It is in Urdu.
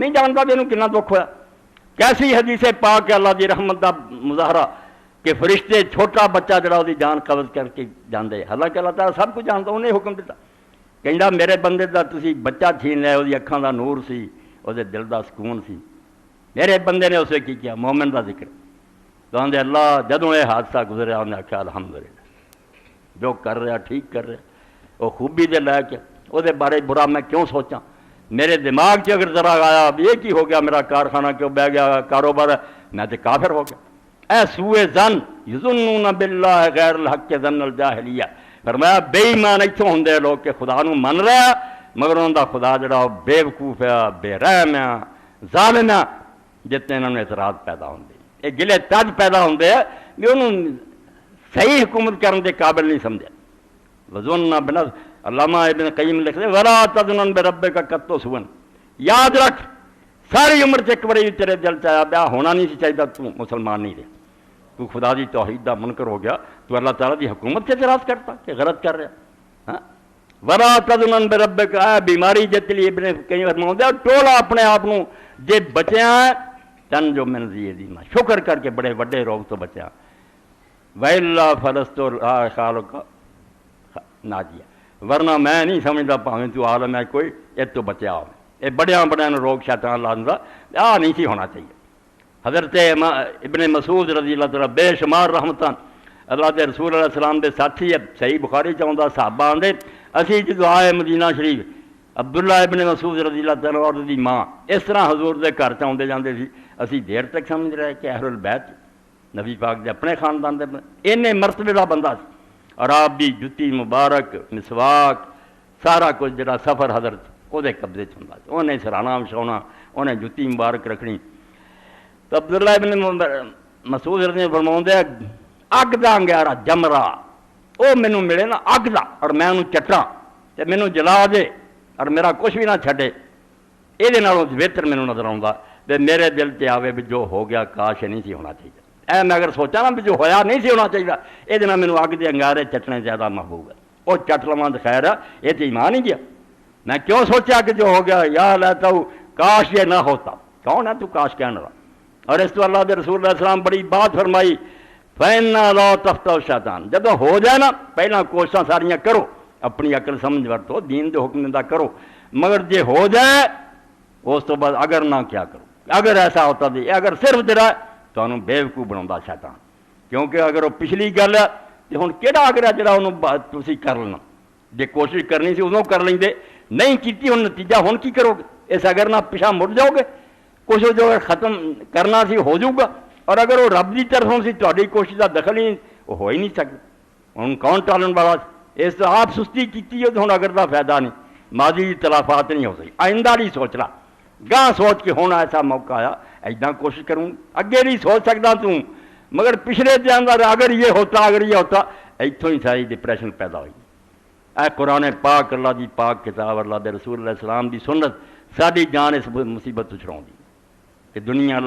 نہیں جانتا بھی انہوں کتنا دکھ ہوا. کیسی حدیث پاک کہ اللہ دی رحمت دا مظاہرہ کہ فرشتے چھوٹا بچہ جڑا دی جان قبض کر کے جاندے. حالانکہ اللہ تعالیٰ سب کچھ جانتا, انہیں حکم دیتا. کہندا میرے بندے دا تسی بچہ چھین لیا, وہ اکھاں دا نور سی, وہ دل دا سکون سی. میرے بندے نے اسے کی کیا؟ مومن دا ذکر. تو آندے اللہ جدوں یہ حادثہ گزریا انہیں آخیا الحمدللہ جو کر رہا ٹھیک کر رہا. وہ خوبی دے لے کے وہ بارے برا میں کیوں سوچاں؟ میرے دماغ سے اگر ذرا آیا اب یہ کی ہو گیا, میرا کارخانہ کیوں بہ گیا, کاروبار میں تو کافر ہو گیا. اے سوئے زن یظنون باللہ غیر الحق ظن الجاہلیہ. فرمایا بے ایمان اتوں ہوں لوگ کہ خدا نو من رہا مگر انہوں دا خدا جڑا بے وقوف ہے, بے رحم ہے, ظالم ہے, جتنے انہوں نے اعتراض پیدا ہوندے. یہ گلے تج پیدا ہوندے ہیں بھی انہوں صحیح حکومت کرنے کے قابل نہیں سمجھے. وظن بنفس علامہ ابن قیم لکھ دے ولا تظن بربک قط سوءا. یاد رکھ ساری عمر سے ایک بڑی تیرے دل چاہیا بیا ہونا نہیں سی چاہیے, تو مسلمان نہیں رہے, تو خدا دی توحید دا منکر ہو گیا, تو اللہ تعالیٰ دی حکومت سے اعتراض کرتا کہ غلط کر رہا. ولا تظن بربک اے بیماری جت لی ابن قیم فرماؤندے ٹولا اپنے آپ نو جے بچیا تن جو من ذی دیما شکر کر کے بڑے وڈے روگ تو بچیا. وَإِلَّا فَلَسْتُ خَالُقَ ناجیہ. ورنہ میں نہیں سمجھتا پاویں تو عالم ہے کوئی یہ تو بچیا ہو. یہ بڑیاں بڑیاں روگ شیطان لاندہ نہیں سی ہونا چاہیے. حضرت ابن مسعود رضی اللہ تعالیٰ بے شمار رحمتان اللہ دے رسول علیہ السلام دے ساتھی ہے. صحیح بخاری چاہتا صحابہ آندے اسی جدو آئے مدینہ شریف عبداللہ ابن مسعود رضی اللہ تعالیٰ اور دی ماں اس طرح حضور دے گھر چاہتے جاندے سی. اسی دیر تک سمجھ رہے کہ اہل البیت نبی پاک دے اپنے خاندان دے انہیں مرتبے دا بندہ سی. اور آپ بھی جتی مبارک مسواک سارا کچھ جڑا سفر حضرت وہ قبضے چ ہوں, انہیں سرانا وچھاؤنا, انہیں جتی مبارک رکھنی. تو عبداللہ ابن مسعود رضی اللہ فرماؤندے اگ دا انگیارا جمرا وہ مینوں ملے نا اگ دا اور میں انہوں چٹاں تے مینوں جلا دے اور میرا کچھ بھی نہ چھڈے, یہ بہتر مینوں نظر آؤں تے میرے دل تے آوے بھی جو ہو گیا کاش نہیں سی ہونا چاہیے. اے میں اگر سوچا نا بھی جو ہویا نہیں سی ہونا چاہیے یہ مینوں اگ دے انگارے چٹنے زیادہ محبوب ہے. وہ چٹ لواں تو خیر ہے, یہ تو ایمان ہی گیا. میں کیوں سوچا کہ جو ہو گیا یا لیتا ہوں کاش یہ نہ ہوتا. کون ہے تو کاش کہنے رہا؟ اور اس تو اللہ دے رسول علیہ السلام بڑی بات فرمائی فَإِنَّا لَا تَفْتَوْ شَيْطَانَ. جب ہو جائے نا پہلا کوششاں ساریاں کرو, اپنی عقل سمجھ ورتو, دین دے حکم دہ کرو, مگر جے ہو جائے اس تو بعد اگر نہ کیا کرو. اگر ایسا ہوتا دی اگر صرف جڑا تو انہوں بے وقوف بناؤں شیطان. کیونکہ اگر وہ پچھلی گل ہے تو ہوں کہڑا اگر جڑا انہوں تسی کر لینا, جے کوشش کرنی سی ادوں کر لیں دے, نہیں کیتی ہوں نتیجہ ہوں کی کرو گے؟ اس اگر نہ پیچھا مڑ جاؤ گے, کچھ جو ختم کرنا سی ہو جاؤ گا. اور اگر وہ رب کی طرفوں سے تاری کوشش کا دخل ہی وہ ہو ہی نہیں سکتا. ہوں کون ٹالن والا اس تو آپ سستی کی تو ہوں اگر کا فائدہ نہیں, ماضی کی تلافات نہیں ہو سکی. آئندہ نہیں سوچ رہا, گاہ سوچ کے ہونا ایسا موقع آیا ایسا کوشش کروں. اگے نہیں سوچ سکتا تو مگر پچھلے کے اندر اگر یہ ہوتا اتوں ہی ساری ڈپریشن پیدا ہوئی. اے قرآن پاک اللہ دی پاک کتاب اللہ دے رسول علیہ السلام دی سنت ساری جان اس مصیبت تو چھڑاؤں دی کہ دنیا